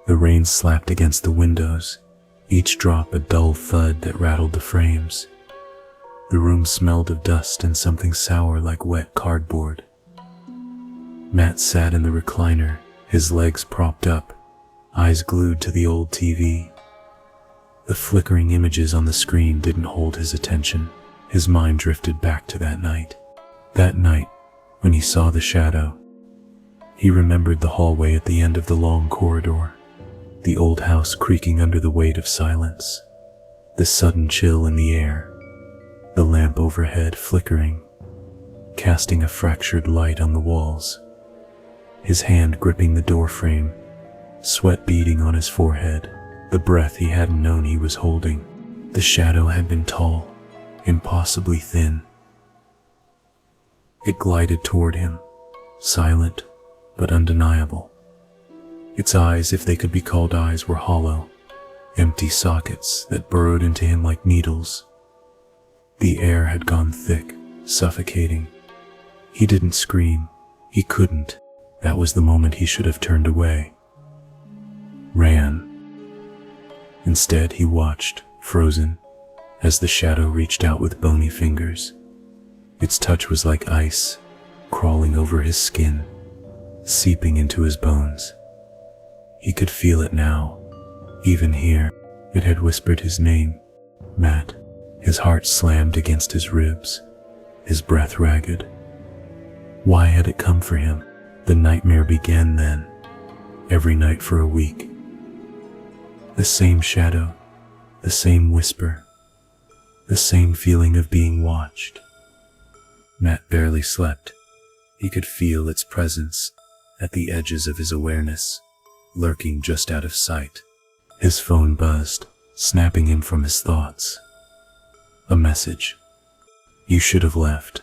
The rain slapped against the windows, each drop a dull thud that rattled the frames. The room smelled of dust and something sour like wet cardboard. Matt sat in the recliner, his legs propped up, eyes glued to the old TV. The flickering images on the screen didn't hold his attention. His mind drifted back to that night. That night, when he saw the shadow. He remembered the hallway at the end of the long corridor, the old house creaking under the weight of silence, the sudden chill in the air, the lamp overhead flickering, casting a fractured light on the walls. His hand gripping the doorframe, sweat beading on his forehead, the breath he hadn't known he was holding. The shadow had been tall, impossibly thin. It glided toward him, silent but undeniable. Its eyes, if they could be called eyes, were hollow, empty sockets that burrowed into him like needles. The air had gone thick, suffocating. He didn't scream. He couldn't. That was the moment he should have turned away. Ran. Instead, he watched, frozen, as the shadow reached out with bony fingers. Its touch was like ice, crawling over his skin, seeping into his bones. He could feel it now, even here. It had whispered his name, Matt. His heart slammed against his ribs, his breath ragged. Why had it come for him? The nightmare began then, every night for a week. The same shadow, the same whisper, the same feeling of being watched. Matt barely slept. He could feel its presence at the edges of his awareness, lurking just out of sight. His phone buzzed, snapping him from his thoughts. A message. You should have left.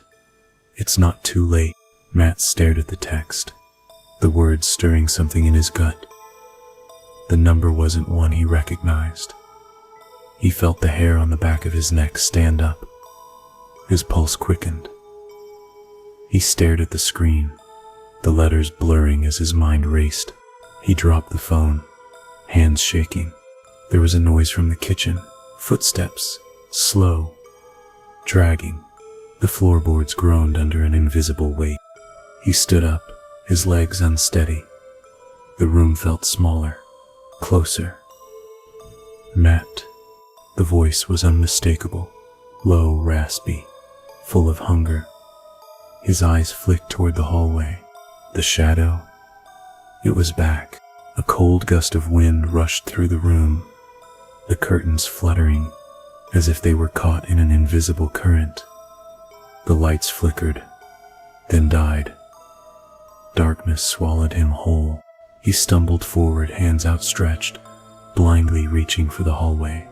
It's not too late. Matt stared at the text, the words stirring something in his gut. The number wasn't one he recognized. He felt the hair on the back of his neck stand up. His pulse quickened. He stared at the screen, the letters blurring as his mind raced. He dropped the phone, hands shaking. There was a noise from the kitchen, footsteps, slow, dragging. The floorboards groaned under an invisible weight. He stood up, his legs unsteady. The room felt smaller, closer. Matt. The voice was unmistakable, low, raspy, full of hunger. His eyes flicked toward the hallway. The shadow. It was back. A cold gust of wind rushed through the room, the curtains fluttering as if they were caught in an invisible current. The lights flickered, then died. Darkness swallowed him whole. He stumbled forward, hands outstretched, blindly reaching for the hallway.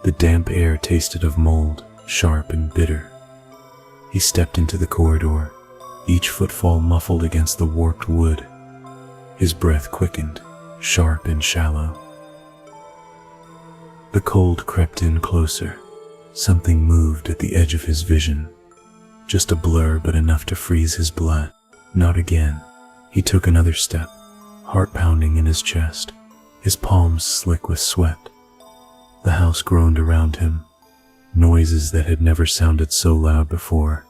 The damp air tasted of mold, sharp and bitter. He stepped into the corridor, each footfall muffled against the warped wood. His breath quickened, sharp and shallow. The cold crept in closer. Something moved at the edge of his vision. Just a blur, but enough to freeze his blood. Not again. He took another step, heart pounding in his chest, his palms slick with sweat. The house groaned around him, noises that had never sounded so loud before.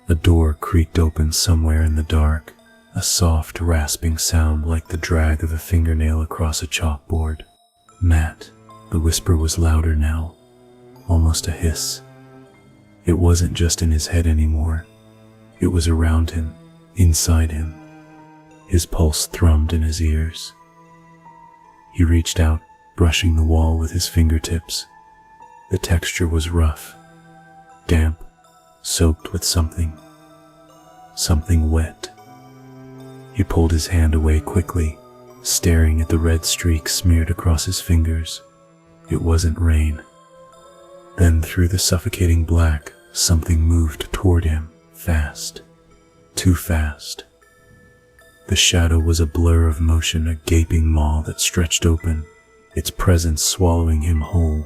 A door creaked open somewhere in the dark, a soft, rasping sound like the drag of a fingernail across a chalkboard. Matt. The whisper was louder now, almost a hiss. It wasn't just in his head anymore. It was around him, inside him. His pulse thrummed in his ears. He reached out, brushing the wall with his fingertips. The texture was rough, damp, soaked with something wet. He pulled his hand away quickly, staring at the red streak smeared across his fingers. It wasn't rain. Then through the suffocating black, something moved toward him, fast, too fast. The shadow was a blur of motion, a gaping maw that stretched open, its presence swallowing him whole.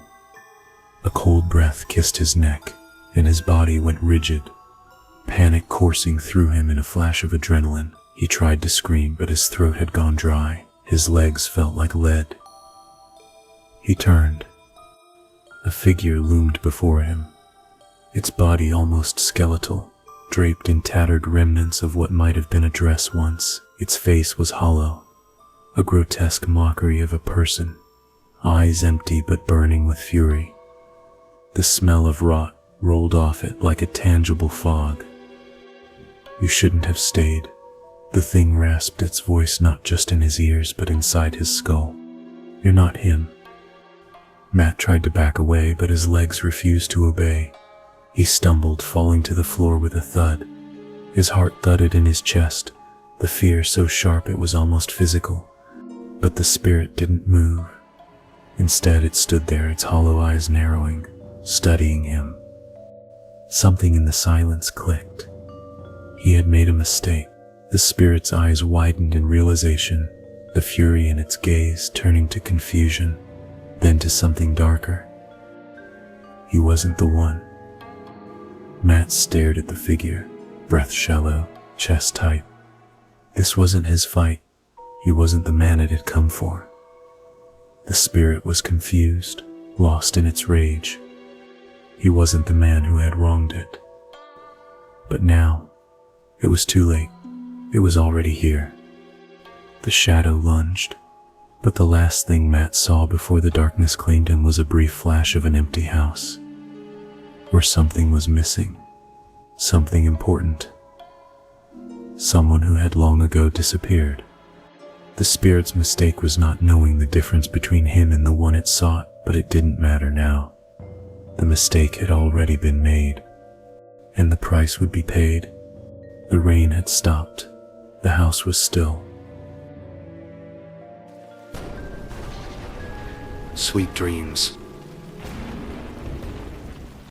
A cold breath kissed his neck, and his body went rigid, panic coursing through him in a flash of adrenaline. He tried to scream, but his throat had gone dry. His legs felt like lead. He turned. A figure loomed before him, its body almost skeletal, draped in tattered remnants of what might have been a dress once. Its face was hollow, a grotesque mockery of a person, eyes empty but burning with fury. The smell of rot rolled off it like a tangible fog. "You shouldn't have stayed." The thing rasped its voice not just in his ears but inside his skull. "You're not him." Matt tried to back away, but his legs refused to obey. He stumbled, falling to the floor with a thud. His heart thudded in his chest, the fear so sharp it was almost physical. But the spirit didn't move. Instead, it stood there, its hollow eyes narrowing, studying him. Something in the silence clicked. He had made a mistake. The spirit's eyes widened in realization, the fury in its gaze turning to confusion, then to something darker. He wasn't the one. Matt stared at the figure, breath shallow, chest tight. This wasn't his fight. He wasn't the man it had come for. The spirit was confused, lost in its rage. He wasn't the man who had wronged it. But now, it was too late. It was already here. The shadow lunged, but the last thing Matt saw before the darkness claimed him was a brief flash of an empty house, where something was missing, something important, someone who had long ago disappeared. The spirit's mistake was not knowing the difference between him and the one it sought, but it didn't matter now. The mistake had already been made, and the price would be paid. The rain had stopped. The house was still. Sweet dreams.